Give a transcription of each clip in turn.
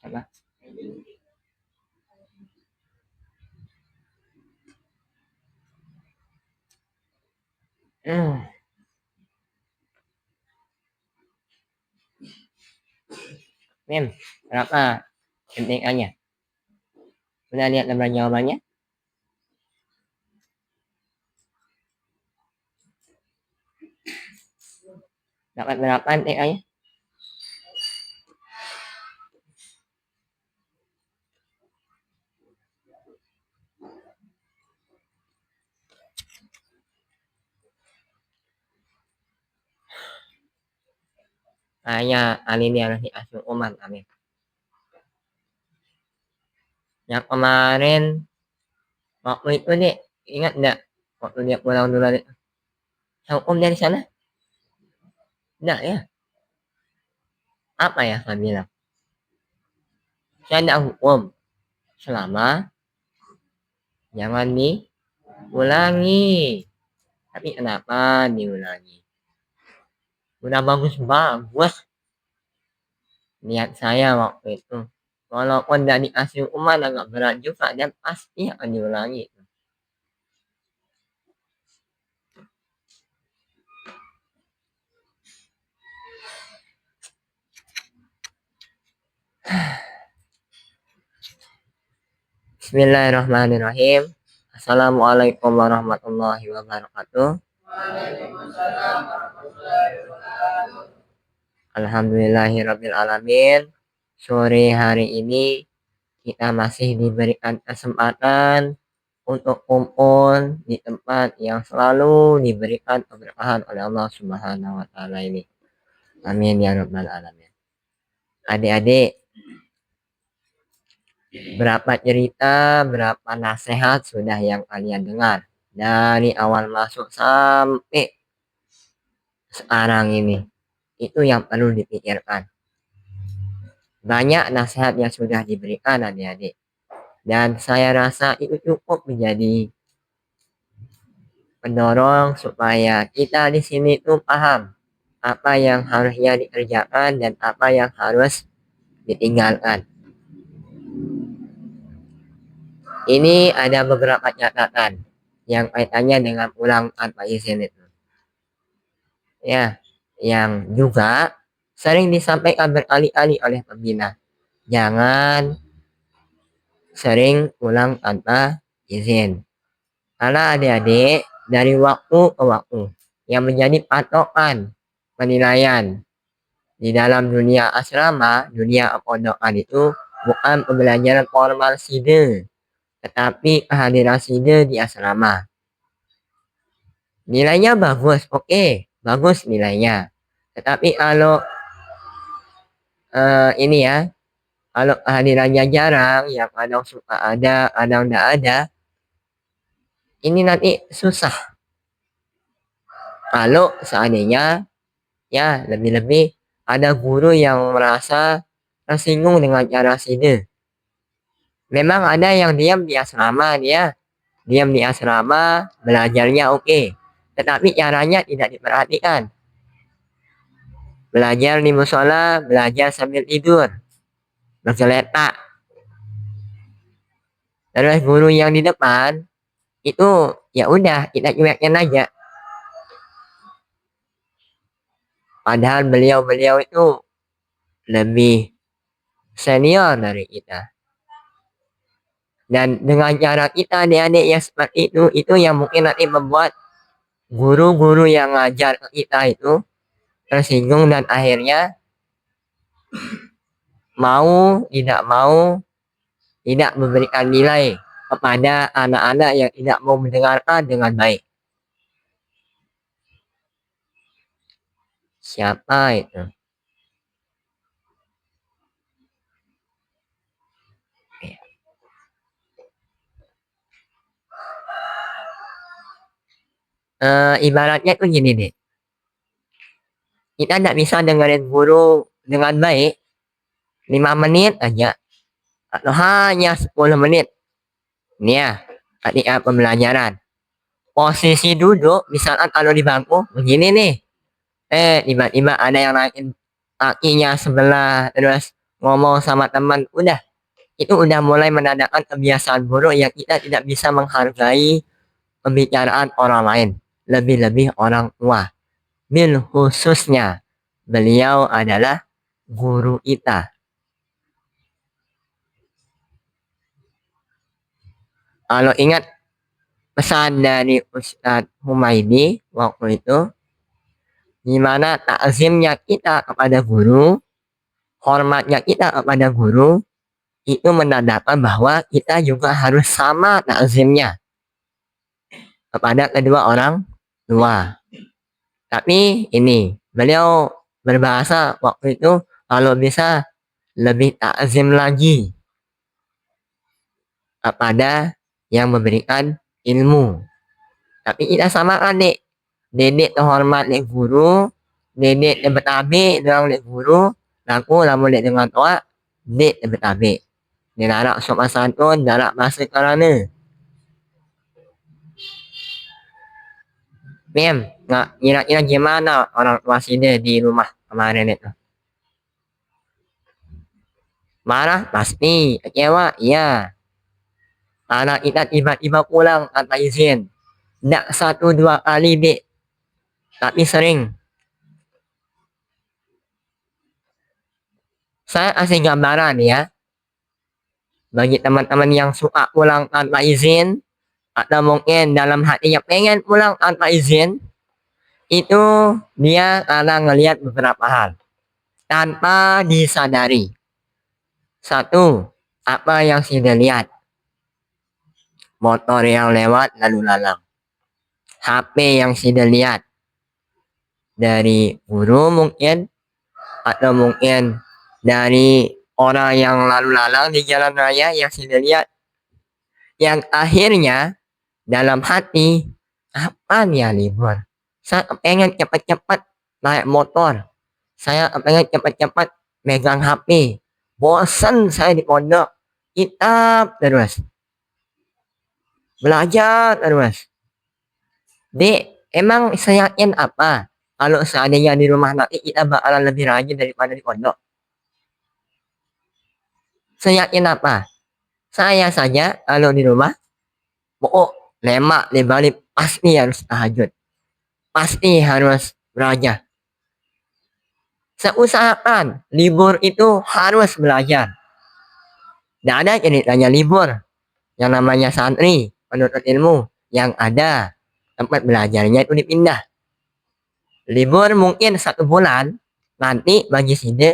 Apa? Hmm. Mem, berapa MTK-nya? Udah lihat lembar jawabannya? Dapat berapa MTK-nya? Saya alinea nasi asuh umat amin. Yang kemarin waktu itu nih, ingat enggak? Waktu dia pulang dulu hukum dari sana? Enggak ya? Apa ya saya bilang? Saya enggak hukum selama jangan diulangi. Tapi kenapa diulangi? Udah bagus-bagus niat saya waktu itu. Walaupun tidak dikasih hukuman agak berat juga dan pasti akan diulangi. Bismillahirrahmanirrahim. Assalamualaikum warahmatullahi wabarakatuh. Alhamdulillahirabbil alamin. Sore hari ini kita masih diberikan kesempatan untuk kumpul di tempat yang selalu diberikan keberkahan oleh Allah Subhanahu wa taala ini. Amin ya rabbal alamin. Adik-adik, berapa cerita, berapa nasihat sudah yang kalian dengar dari awal masuk sampai sekarang ini. Itu yang perlu dipikirkan. Banyak nasihat yang sudah diberikan adik-adik. Dan saya rasa itu cukup menjadi pendorong supaya kita di sini tuh paham apa yang harusnya dikerjakan dan apa yang harus ditinggalkan. Ini ada beberapa catatan yang kaitannya dengan pulang tanpa izin itu. Ya, yang juga sering disampaikan berkali-kali oleh pembina. Jangan sering pulang tanpa izin. Karena adik-adik dari waktu ke waktu yang menjadi patokan penilaian di dalam dunia asrama, dunia pondokan itu bukan pembelajaran formal SIDE, tetapi kehadiran SIDE di asrama. Nilainya bagus, oke, bagus nilainya. Tetapi kalau ini ya, kalau kehadirannya jarang, yang kadang suka ada, kadang tidak ada, ini nanti susah. Kalau seandainya ya lebih-lebih ada guru yang merasa tersinggung dengan cara SIDE. Memang ada yang diam di asrama, dia diam di asrama, belajarnya oke. Tetapi caranya tidak diperhatikan. Belajar di musola, belajar sambil tidur, bergeletak. Terus guru yang di depan itu ya udah kita cuekin aja. Padahal beliau-beliau itu lebih senior dari kita. Dan dengan cara kita adik-adik yang seperti itu yang mungkin nanti membuat guru-guru yang ngajar ke kita itu tersinggung dan akhirnya mau tidak memberikan nilai kepada anak-anak yang tidak mau mendengarkan dengan baik. Siapa itu? Ibaratnya tuh gini deh. Kita tidak bisa dengerin guru dengan baik 5 menit aja atau hanya 10 menit. Ini ya, ketika pembelajaran. Posisi duduk, misalkan kalau di bangku begini nih. Tiba-tiba ada yang naikin kakinya sebelah, terus ngomong sama teman, itu udah mulai menandakan kebiasaan buruk yang kita tidak bisa menghargai pembicaraan orang lain, lebih-lebih orang tua. Bil khususnya beliau adalah guru kita. Kalau ingat pesan dari Ustadz Humaydi waktu itu, gimana takzimnya kita kepada guru, hormatnya kita kepada guru, itu menandakan bahwa kita juga harus sama takzimnya kepada kedua orang tua. Tapi ini, beliau berbahasa waktu itu kalau bisa lebih takzim lagi kepada yang memberikan ilmu. Tapi kita samakan nih, dedek terhormat lek guru, dedek betabe dengan lek guru, laku lamun lek dengan tua, dek betabe. Dilarak sopan santun, darak bahasa kerana. Mem, nggak kira-kira gimana orang tua sini di rumah kemarin itu? Marah pasti, kecewa iya. Anak kita tiba-tiba pulang tanpa izin. Nggak 1-2 kali dek, tapi sering. Saya kasih gambaran ya, bagi teman-teman yang suka pulang tanpa izin, atau mungkin dalam hatinya pengen pulang tanpa izin, itu dia karena ngelihat beberapa hal tanpa disadari. Satu, apa yang sudah lihat? Motor yang lewat lalu lalang. HP yang sudah lihat dari guru mungkin, atau mungkin dari orang yang lalu lalang di jalan raya yang sudah lihat. Yang akhirnya dalam hati, apa ya libur? Saya pengen cepat-cepat naik motor. Saya pengen cepat-cepat megang HP. Bosan saya di pondok. Kitab terus. Belajar terus. Dek, emang saya yakin apa? Kalau seandainya di rumah nanti kita bakalan lebih rajin daripada di pondok. Saya yakin apa? Saya saja kalau di rumah, lemak di balik pasti harus tahajud. Pasti harus belajar. Saya usahakan libur itu harus belajar. Tidak ada ceritanya libur. Yang namanya santri, penuntut ilmu. Yang ada tempat belajarnya itu dipindah. Libur mungkin 1 bulan. Nanti bagi sini,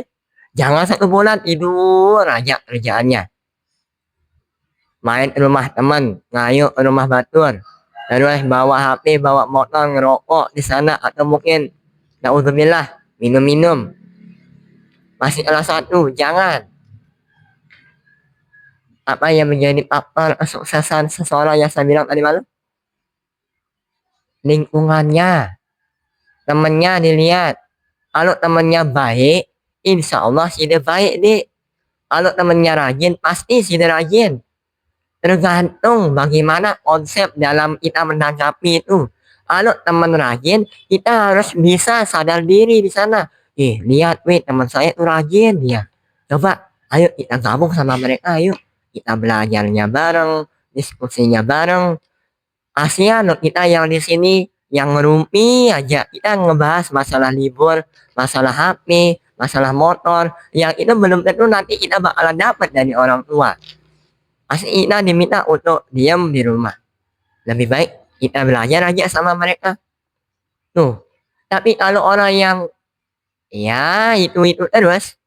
jangan 1 bulan tidur aja kerjaannya. Main ke rumah teman, ngayu ke rumah batur. Terus bawa HP, bawa motor, ngerokok di sana. Atau mungkin, na'udzubillah, minum-minum. Masih kelas 1, jangan. Apa yang menjadi faktor kesuksesan seseorang yang saya bilang tadi malam? Lingkungannya, temannya dilihat. Kalau temannya baik, insya Allah sudah baik deh. Kalau temannya rajin, pasti sudah rajin. Tergantung bagaimana konsep dalam kita menanggapi itu. Kalau teman rajin, kita harus bisa sadar diri di sana. Lihat weh, teman saya itu rajin dia. Coba, ayo kita gabung sama mereka, ayo. Kita belajarnya bareng, diskusinya bareng. ASEAN kita yang di sini yang ngerumpi aja. Kita ngebahas masalah libur, masalah HP, masalah motor. Yang itu belum tentu nanti kita bakalan dapat dari orang tua. Pasti kita diminta untuk diam di rumah. Lebih baik kita belajar aja sama mereka. Tuh. Tapi kalau orang yang ya itu terus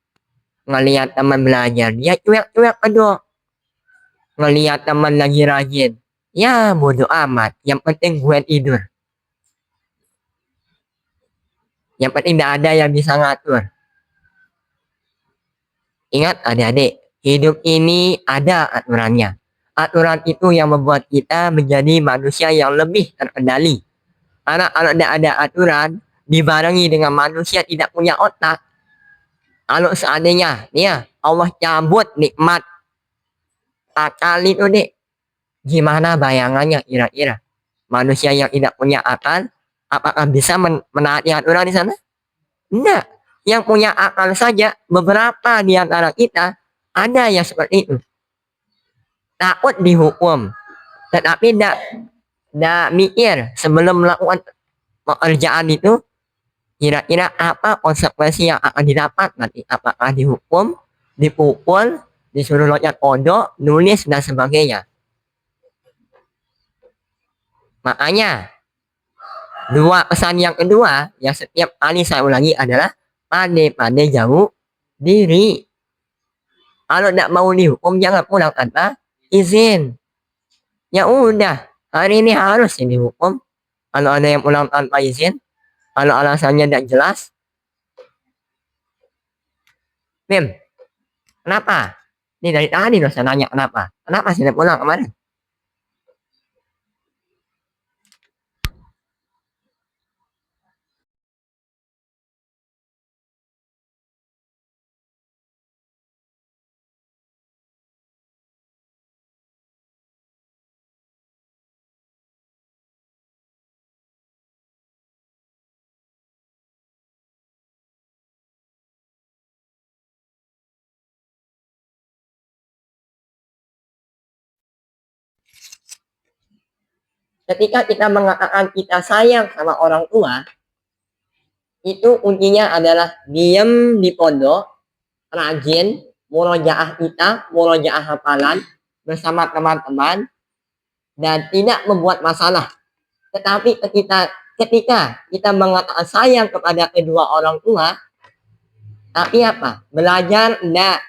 ngelihat teman belajar, dia cuek-cuek aduh. Ngelihat teman lagi rajin, ya bodo amat. Yang penting gue tidur. Yang penting tidak ada yang bisa ngatur. Ingat adik-adik, hidup ini ada aturannya. Aturan itu yang membuat kita menjadi manusia yang lebih terkendali. Karena kalau tidak ada aturan, dibarengi dengan manusia tidak punya otak. Kalau seandainya, ya Allah cabut nikmat akal itu deh. Gimana bayangannya kira-kira? Manusia yang tidak punya akal, apakah bisa menaati aturan di sana? Tidak. Yang punya akal saja, beberapa di antara kita ada yang seperti itu. Takut dihukum, tetapi tidak mikir sebelum melakukan pekerjaan itu, kira-kira apa konsekuensi yang akan didapat nanti. Apakah dihukum, dipukul, disuruh loncat pondok, nulis, dan sebagainya. Makanya, dua pesan yang kedua yang setiap kali saya ulangi adalah pandai-pandai jauh diri. Kalau tidak mau dihukum, jangan pulang tanpa izin. Ya udah, hari ini harus dihukum. Kalau ada yang pulang tanpa izin, kalau alasannya tidak jelas. Mim, kenapa? Ini dari tadi loh saya nanya kenapa. Kenapa sih pulang kemarin? Ketika kita mengatakan kita sayang sama orang tua, itu kuncinya adalah diam di pondok, rajin, murojaah kita, murojaah hafalan bersama teman-teman, dan tidak membuat masalah. Tetapi ketika kita mengatakan sayang kepada kedua orang tua, tapi apa? Belajar enggak.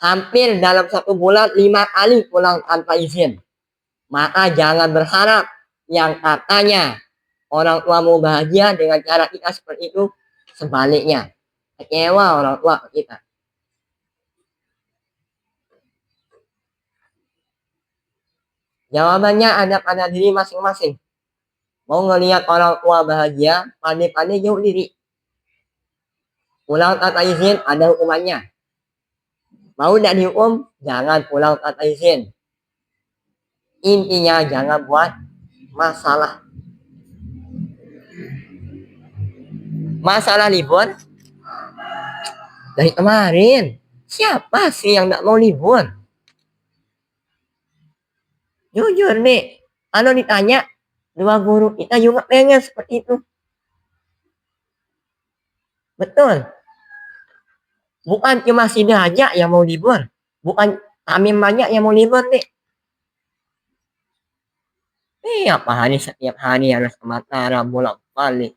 Hampir dalam 1 bulan 5 kali pulang tanpa izin. Maka jangan berharap yang katanya orang tuamu bahagia dengan cara kita seperti itu, sebaliknya kecewa orang tua kita. Jawabannya ada pada diri masing-masing. Mau ngelihat orang tua bahagia, pandai-pandai jauh diri. Pulang tanpa izin ada hukumannya. Mau tidak dihukum, jangan pulang tanpa izin. Intinya jangan buat masalah. Masalah libur dari kemarin. Siapa sih yang tidak mau libur? Jujur nih, kalau ditanya, dua guru kita juga pengen seperti itu. Betul. Bukan cuma si aja yang mau libur. Bukan kami banyak yang mau libur nih. Apa hari setiap hari harus ke Mataram bolak-balik.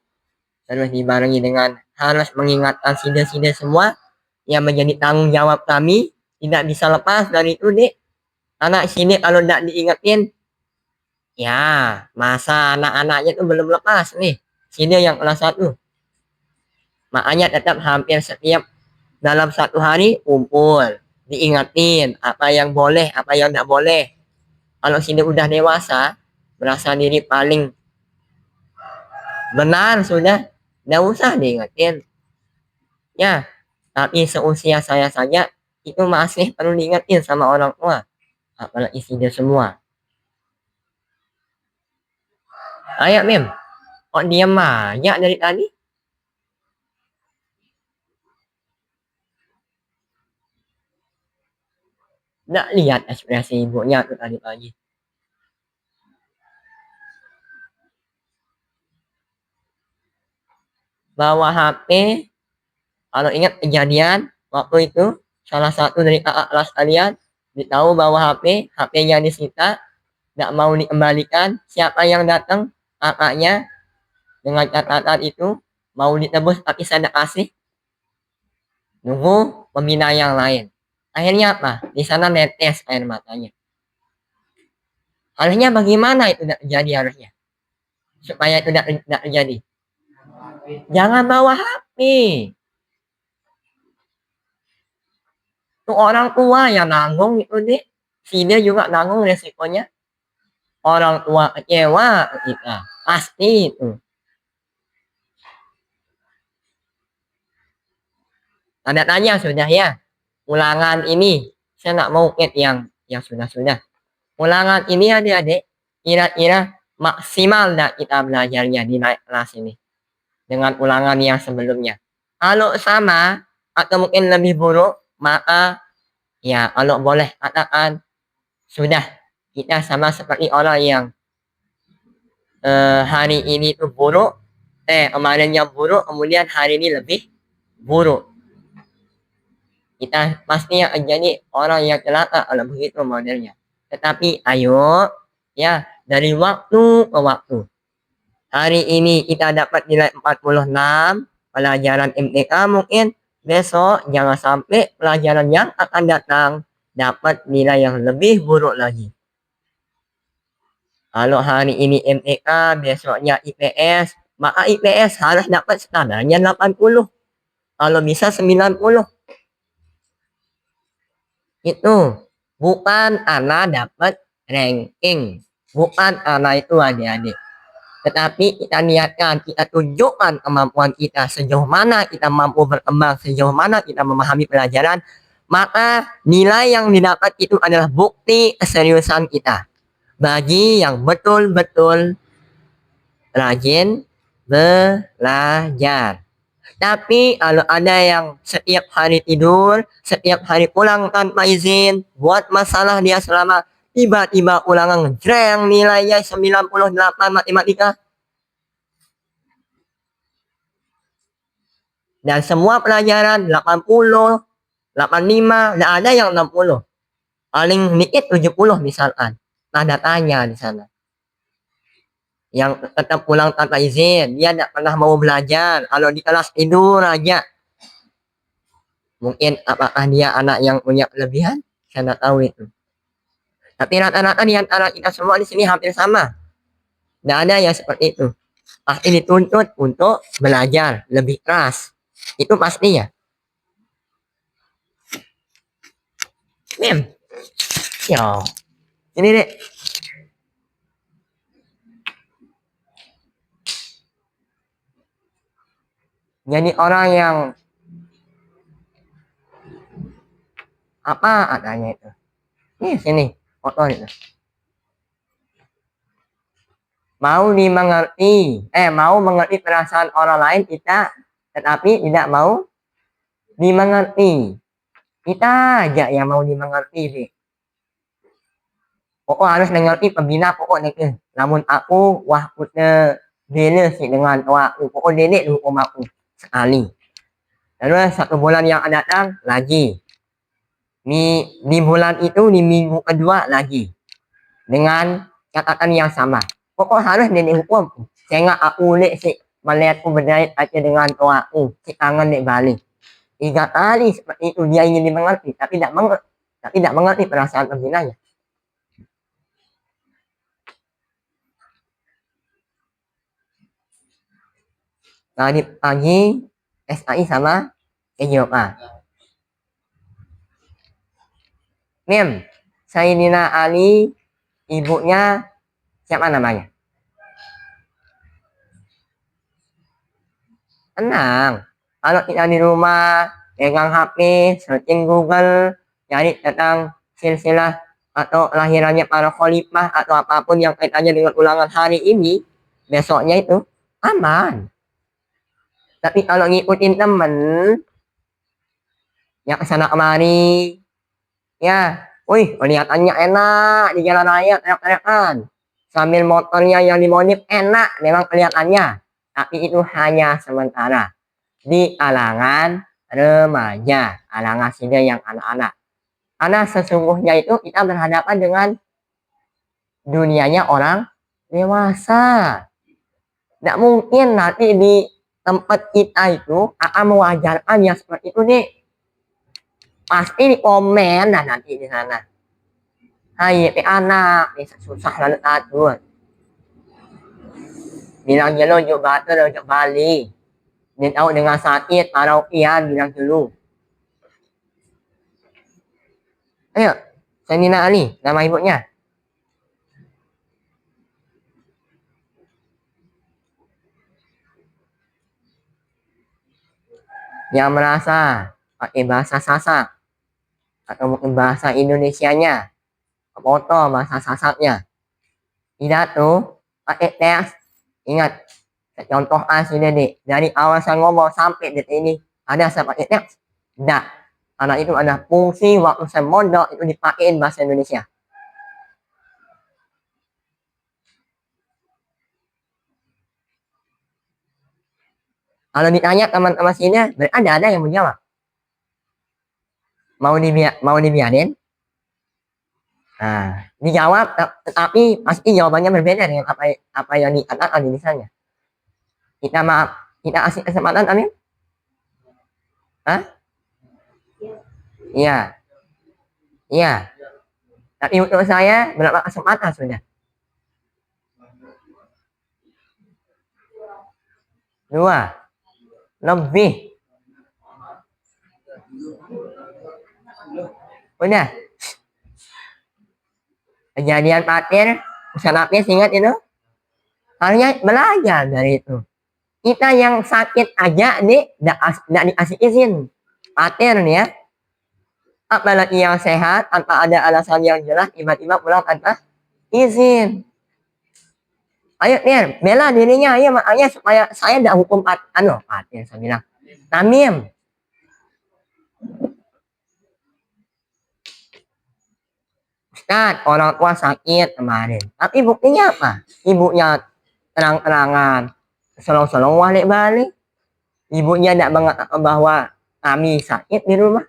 Terus dibarengi dengan harus mengingatkan sida-sida semua yang menjadi tanggung jawab kami, tidak bisa lepas dari itu nih. Anak sini kalau tidak diingetin, ya masa anak-anaknya itu belum lepas nih. Sini yang kelas 1. Makanya tetap hampir setiap dalam 1 hari kumpul, diingetin apa yang boleh, apa yang tidak boleh. Kalau sini udah dewasa, merasa diri paling benar sudah, tidak usah diingetin. Ya, tapi seusia saya saja itu masih perlu diingetin sama orang tua, apalagi sudah semua. Ayo Mim, kok diam aja dari tadi? Nggak lihat ekspresi ibunya tuh tadi pagi. Bawa HP, kalau ingat kejadian waktu itu salah satu dari kakak kelas kalian ditahu bawa HP-nya disita, nggak mau dikembalikan. Siapa yang datang? Kakaknya, dengan catatan itu mau ditebus tapi saya tidak kasih. Nunggu pembina yang lain. Akhirnya apa? Di sana netes air matanya. Harusnya bagaimana itu tidak terjadi harusnya? Supaya itu tidak terjadi. Jangan bawa HP. Tuh orang tua yang nanggung itu deh. Si dia juga nanggung resikonya. Orang tua kecewa kita. Pasti itu. Tanda tanya sudah ya. Ulangan ini. Saya nak mau yang sudah-sudah. Ulangan ini adik-adik. Kira-kira maksimal tidak kita belajarnya di naik kelas ini. Dengan ulangan yang sebelumnya. Kalau sama atau mungkin lebih buruk, maka ya kalau boleh katakan sudah kita sama seperti orang yang hari ini tuh buruk, kemarinnya buruk, kemudian hari ini lebih buruk. Kita pasti akan jadi orang yang celaka kalau begitu modelnya. Tetapi ayo, ya dari waktu ke waktu. Hari ini kita dapat nilai 46 pelajaran MTK, mungkin besok jangan sampai pelajaran yang akan datang dapat nilai yang lebih buruk lagi. Kalau hari ini MTK, besoknya IPS, maka IPS harus dapat standarnya 80. Kalau bisa 90. Itu bukan anak dapat ranking. Bukan anak itu adik-adik. Tetapi kita niatkan, kita tunjukkan kemampuan kita, sejauh mana kita mampu berkembang, sejauh mana kita memahami pelajaran, maka nilai yang didapat itu adalah bukti keseriusan kita. Bagi yang betul-betul rajin belajar. Tapi kalau ada yang setiap hari tidur, setiap hari pulang tanpa izin, buat masalah dia selama tiba-tiba ulangan ngejreng nilainya 98 matematika. Dan semua pelajaran 80, 85, nggak ada yang 60. Paling dikit 70 misalkan. Tanda tanya di sana. Yang tetap pulang tanpa izin, dia tidak pernah mau belajar. Kalau di kelas tidur aja. Mungkin apakah dia anak yang punya kelebihan? Saya tidak tahu itu. Tapi rata-rata di antara kita semua di sini hampir sama. Tidak ada yang seperti itu. Pasti dituntut untuk belajar lebih keras. Itu pastinya. Mem. Yo. Ini deh. Jadi orang yang apa adanya itu. Nih sini foto itu. Mau mengerti perasaan orang lain kita, tetapi tidak mau dimengerti. Kita aja yang mau dimengerti sih. Pokok harus mengerti pembina pokok itu. Namun aku wah punya dele sih dengan aku. Pokok dele hukum aku sekali. Lalu 1 bulan yang akan datang lagi. Di bulan itu di minggu kedua lagi. Dengan catatan yang sama. Pokok harus nenek hukum. Sehingga aku lihat sih melihatku berdaya aja dengan tuaku. Si tangan nek balik. 3 kali seperti itu dia ingin dimengerti. Tapi tidak mengerti perasaan pembinanya. Tadi pagi SAI sama EJOPA. Mem, Saidina Ali, ibunya siapa namanya? Tenang. Kalau kita di rumah, pegang HP, searching Google, cari tentang silsilah atau lahirannya para khalifah atau apapun yang kaitannya dengan ulangan hari ini, besoknya itu aman. Tapi kalau ngikutin temen yang kesana kemari, ya, wih, kelihatannya enak di jalan raya teriak-teriakan. Sambil motornya yang dimodif enak memang kelihatannya. Tapi itu hanya sementara. Di kalangan remaja, kalangan sida yang anak-anak. Karena sesungguhnya itu kita berhadapan dengan dunianya orang dewasa. Tidak mungkin nanti di tempat kita itu akan mewajarkan yang seperti itu nih. Pasti di komen dan nanti di sana. Hai, anak, susah lalu atur. Bilang dulu yuk batal yuk Bali. Dia tahu dengan sakit, parokian bilang dulu. Ayo, Saidina Ali, nama ibunya. Yang merasa pakai bahasa Sasak atau mungkin bahasa Indonesianya, foto bahasa Sasaknya. Tidak tuh pakai teks. Ingat, contoh asli deh dari awal saya ngomong sampai detik ini Ada sepaket X? Tidak. Karena itu ada fungsi waktu semodal itu dipakai bahasa Indonesia. Kalau ditanya teman-teman sini, ada yang menjawab. Mau dibiarin? Nah, dijawab, tapi pasti jawabannya berbeda dengan apa yang dikatakan di misalnya. Kita kasih kesempatan, Amin? Hah? Iya. Iya. Tapi untuk saya, berapa kesempatan sudah? 2. Lebih. Udah. Kejadian patir, Ustaz Hafiz ingat itu? Harusnya belajar dari itu. Kita yang sakit aja nih, tidak dikasih izin. Patir nih ya. Apalagi yang sehat, tanpa ada alasan yang jelas, tiba-tiba pulang tanpa izin. Ayo Nir, bela dirinya, ayo makanya supaya saya tidak hukum patir, saya bilang. Tamim. Ustaz, orang tua sakit kemarin. Tapi buktinya apa? Ibunya terang-terangan, selong-selong balik-balik. Ibunya tidak mengatakan bahwa kami sakit di rumah.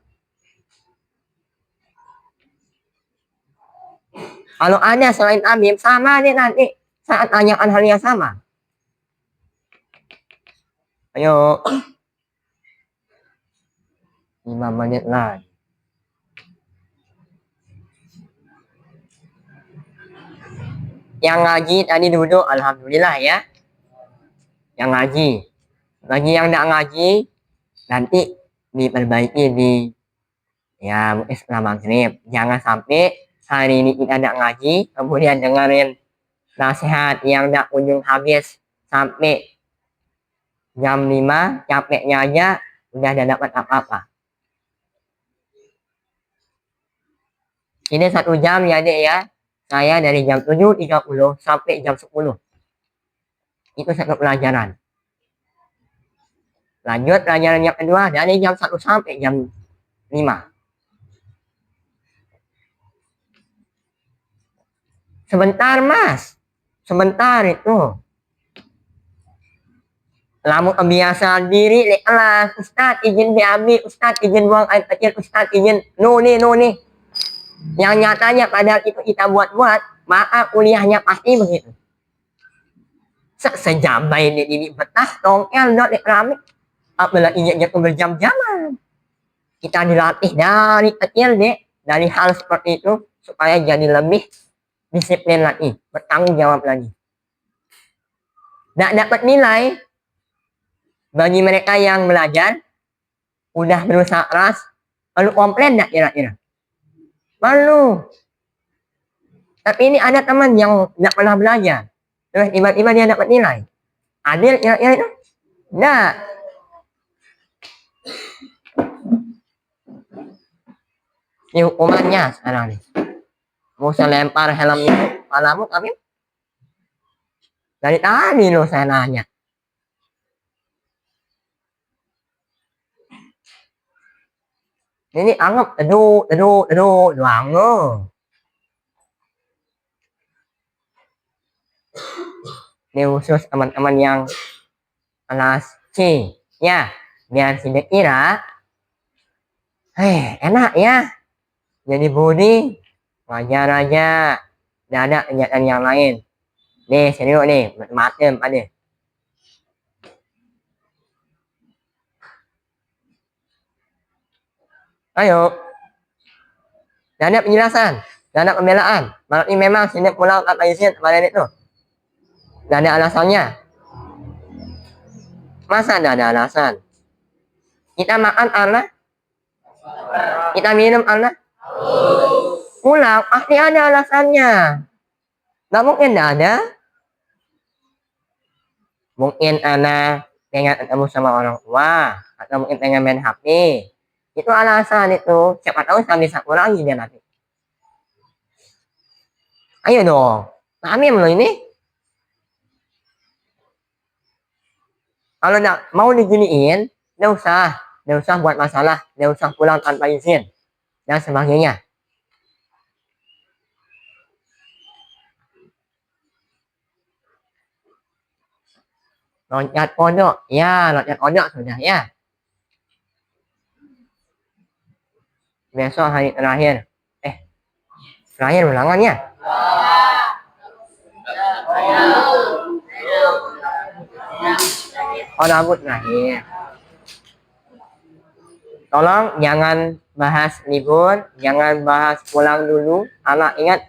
Kalau ada selain Tamim, sama nih nanti saat tanyakan hal yang sama. Ayo. 5 menit lagi. Yang ngaji tadi duduk, alhamdulillah ya. Yang ngaji. Bagi yang tidak ngaji, nanti diperbaiki di setelah maghrib. Jangan sampai hari ini kita tidak ngaji, kemudian dengerin nasihat yang tidak ujung habis sampai jam 5, capeknya aja udah tidak dapat apa-apa. Ini 1 jam ya dek ya. Saya dari jam 7.30 sampai jam 10. Itu satu pelajaran. Lanjut pelajaran yang kedua dari jam 1 sampai jam 5. Sebentar mas. Sebentar itu. Lamu kebiasaan diri ikhlas. Ustaz izin BAB. Ustaz izin buang air kecil. Ustaz izin no nih. Yang nyatanya padahal itu kita buat-buat, maka kuliahnya pasti begitu. Sejambai ini betah tongkel dot keramik. Apabila injak berjam-jaman. Kita dilatih dari kecil dari hal seperti itu supaya jadi lebih disiplin lagi, bertanggung jawab lagi. Tidak dapat nilai bagi mereka yang belajar, udah berusaha keras, perlu komplain tidak kira-kira? Perlu. Tapi ini ada teman yang tidak pernah belajar, terus tiba-tiba dia dapat nilai. Adil kira-kira itu? Tidak. Ini hukumannya sekarang nih. Mau saya lempar helm itu palamu kami? Dari tadi loh saya nanya. Ini anggap aduh doang loh. Ini khusus teman-teman yang kelas C ya, biar tidak kira enak ya jadi budi, wajar aja, tidak ada kegiatan yang lain. Nih serius nih, macam ada. Ayo, tidak ada penjelasan, tidak ada pembelaan. Berarti memang sini pulau kata izin kemarin itu tidak ada alasannya. Masa tidak ada alasan? Kita makan Allah, kita minum Allah, pulang pasti ada alasannya. Nggak mungkin tidak ada. Mungkin anak pengen ketemu sama orang tua, atau mungkin pengen main HP. Itu alasan itu. Siapa tahu sambil satu lagi dia nanti. Ayo dong, Tamim loh ini. Kalau mau diginiin, nggak usah Nggak usah buat masalah, nggak usah pulang tanpa izin, dan sebagainya. Loncat kodok, ya loncat kodok sudah ya. Besok hari terakhir. Terakhir ulangan ya. Oh, rambut terakhir. Tolong jangan bahas libur, jangan bahas pulang dulu. Anak ingat,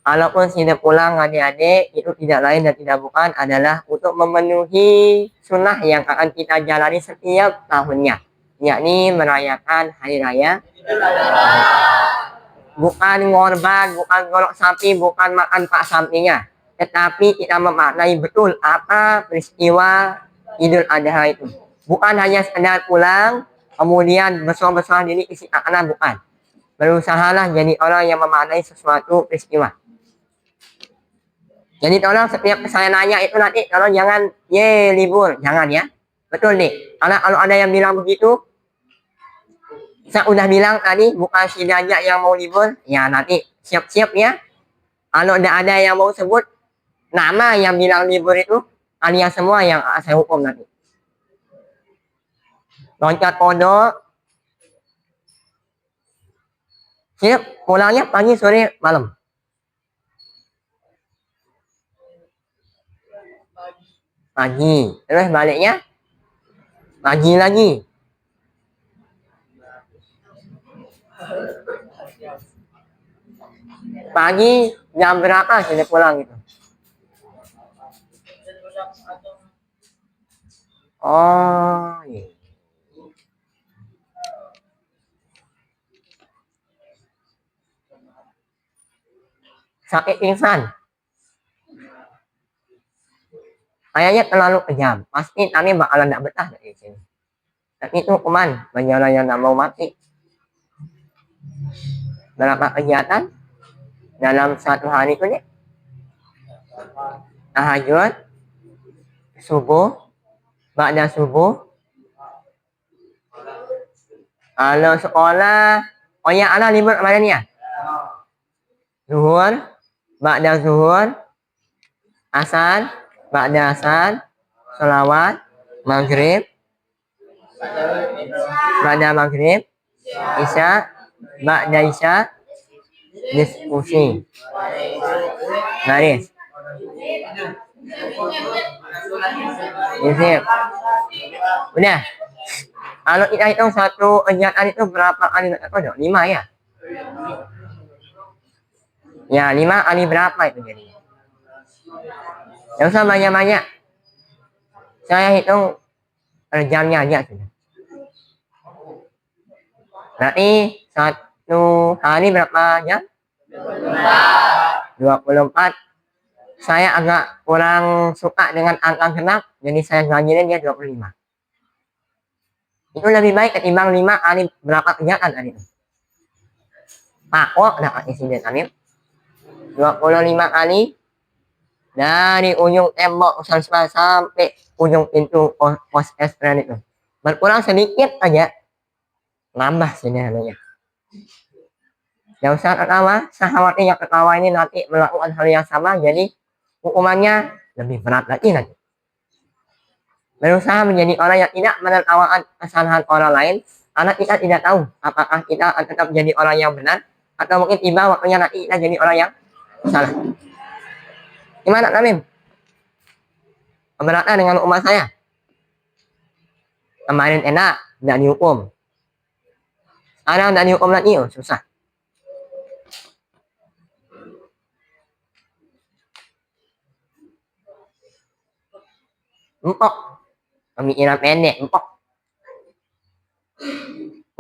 walaupun sudah pulang adik-adik, itu tidak lain dan tidak bukan adalah untuk memenuhi sunnah yang akan kita jalani setiap tahunnya, yakni merayakan hari raya. Bukan ngorban, bukan golok sapi, bukan makan pak sapinya, tetapi kita memaknai betul apa peristiwa Idul Adha itu. Bukan hanya sekedar pulang, kemudian besar-besar diri isi anak, bukan. Berusahalah jadi orang yang memaknai sesuatu peristiwa. Jadi tolong setiap saya nanya itu nanti tolong jangan libur, jangan ya. Betul nih. Karena kalau ada yang bilang begitu, saya udah bilang tadi bukan si Dajjal yang mau libur, ya nanti siap-siap ya. Kalau udah ada yang mau sebut nama yang bilang libur itu, kalian semua yang saya hukum nanti. Loncat kodok. Siap, pulangnya pagi, sore, malam. Pagi. Terus baliknya pagi lagi. Pagi jam berapa sudah pulang gitu? Oh, iya. Sakit pingsan. Kayaknya terlalu kejam. Pasti kami bakalan tidak betah dari sini. Dan itu hukuman bagi orang yang tidak mau mati. Berapa kegiatan dalam satu hari itu nih? Tahajud, subuh, ba'da subuh. Kalau sekolah, oh ya, anak libur kemarin ya? Zuhur, ba'da zuhur, asar, ba'da asar, sholawat, maghrib, ba'da maghrib, isya, ba'da isya, diskusi. Garis. Isip. Udah. Kalau kita hitung satu kegiatan itu berapa kali kodok? 5 ya? Ya, 5 kali berapa itu jadinya? Yang usah banyak-banyak. Saya hitung per jamnya aja sudah. Berarti satu hari berapa jam? 24. Saya agak kurang suka dengan angka genap, jadi saya ganjilin dia 25. Itu lebih baik ketimbang 5 kali berapa kegiatan tadi itu. Pak, dapat insiden amin. 25 kali dari ujung tembok sampai ujung pintu pos espren itu. Berkurang sedikit aja, nambah sebenarnya. Yang usah ketawa, sahabat yang ketawa ini nanti melakukan hal yang sama, jadi hukumannya lebih berat lagi nanti. Berusaha menjadi orang yang tidak menertawakan kesalahan orang lain, karena kita tidak tahu apakah kita akan tetap jadi orang yang benar, atau mungkin tiba waktunya nanti kita jadi orang yang salah. Gimana Namim? Keberatan dengan umat saya? Kemarin enak, tidak dihukum. Sekarang tidak dihukum lagi, susah. Empok. Pemikiran pendek, empok.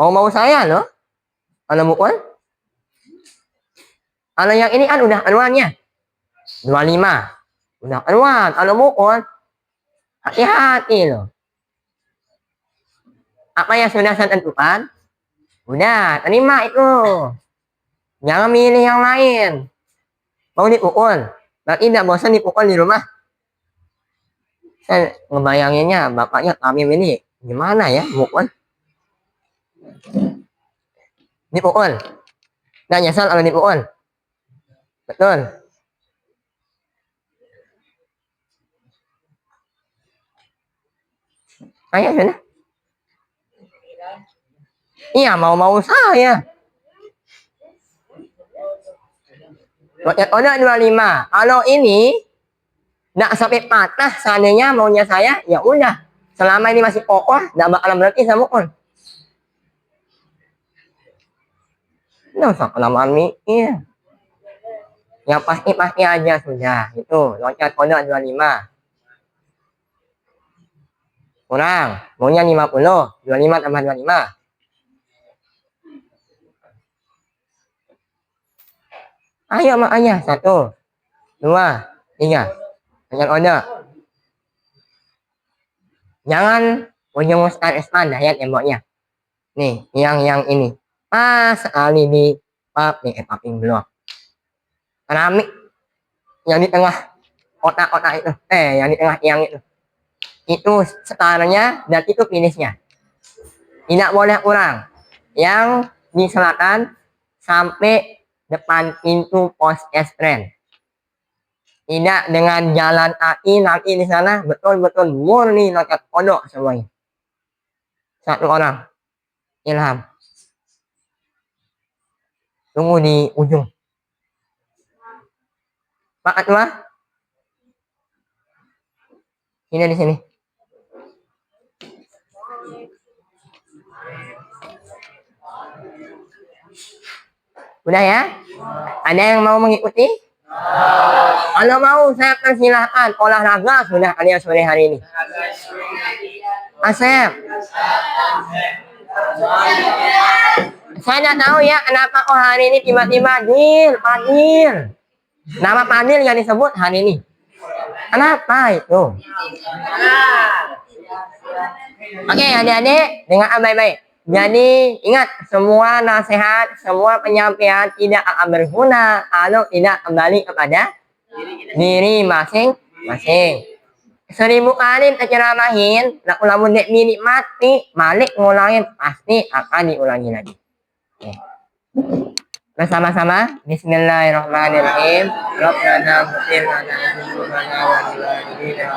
Mau saya loh. Kalau mukul. Kalau yang ini kan udah anuannya. 25. Udah anuan. Kalau mukul. Hati-hati loh. Apa yang sudah saya tentukan? Udah, terima itu. Jangan milih yang lain. Mau dipukul. Berarti tidak bosan dipukul di rumah. Saya ngebayanginnya bapaknya kami ini gimana ya mukul. Nipuon. Nggak nyesel kalau nipuon. Betul. Ayo sana. Iya, mau-mau saya. Roket order 25. Kalau ini nggak sampai patah, seandainya maunya saya, ya udah. Selama ini masih kokoh, nggak bakalan berarti saya move on. Nggak usah kelamaan mikir. Yang pasti-pasti aja sudah. Itu, roket order 25. Kurang, maunya 50. 25 tambah 25. Ayo makanya 1, 2, 3. Roket order. Jangan ujung expand ya temboknya. Nih, yang ini. Pas sekali di pap nih, paping blok. Keramik yang di tengah otak-otak itu. Yang di tengah tiang itu. Itu startnya dan itu finishnya. Tidak boleh kurang. Yang di selatan sampai depan pintu pos estren. Tidak dengan jalan kaki nanti di sana betul-betul murni loket kodok semuanya. Satu orang. Ilham. Tunggu di ujung. Pak Ketua. Ini di sini. Udah ya? Ada yang mau mengikuti? Kalau mau saya persilahkan olahraga sudah kalian sore hari ini. Asep. Saya tidak tahu ya kenapa kok hari ini tiba-tiba Padil. Nama Padil yang disebut hari ini. Kenapa itu? Oke adik-adik, dengar baik-baik. Jadi ingat semua nasihat, semua penyampaian tidak akan berguna kalau tidak kembali kepada diri masing-masing. 1000 kali terceramahin, nak ulamun dek minik mati, balik ngulangin pasti akan diulangi lagi. Oke. Bersama-sama, Bismillahirrahmanirrahim. Rabbana ighfir lana dzunubana wa liwalidayna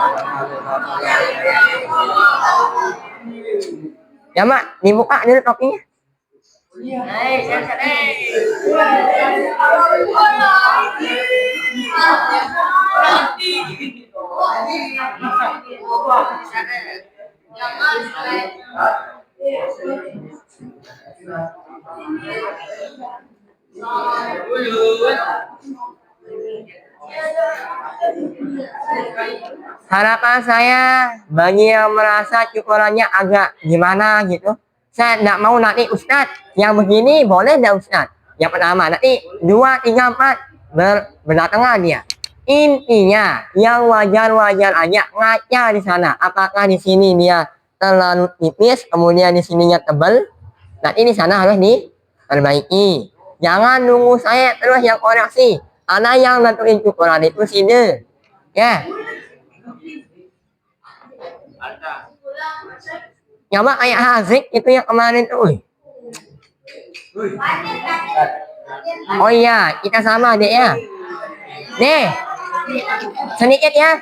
ya mak, dibuka dulu topinya. Harapan saya bagi yang merasa cukurannya agak gimana gitu, saya tidak mau nanti Ustadz yang begini boleh tidak Ustadz. Yang pertama nanti 2, 3, 4 berdatangan dia. Intinya yang wajar-wajar aja ngaca di sana. Apakah di sini dia terlalu tipis, kemudian di sininya tebal, nanti di sana harus diperbaiki. Jangan nunggu saya terus yang koreksi. Ada yang nentuin cukuran itu sini. Ya. Coba kayak Hazik itu yang kemarin tuh. Oh iya, kita sama deh ya. Nih, sedikit ya.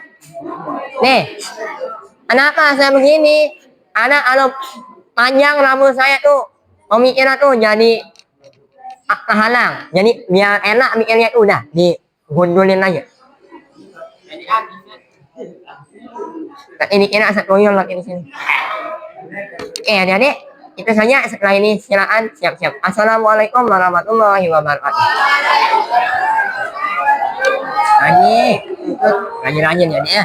Nih, kenapa saya begini? Ada panjang rambut saya tuh, pemikiran tuh jadi kehalang. Jadi biar enak mikirnya tuh udah digundulin aja. Ini kira satu lagi di sini. Oke, adik-adik, itu saja. Setelah ini silakan siap-siap. Assalamualaikum warahmatullahi wabarakatuh. Rajin ya, ya.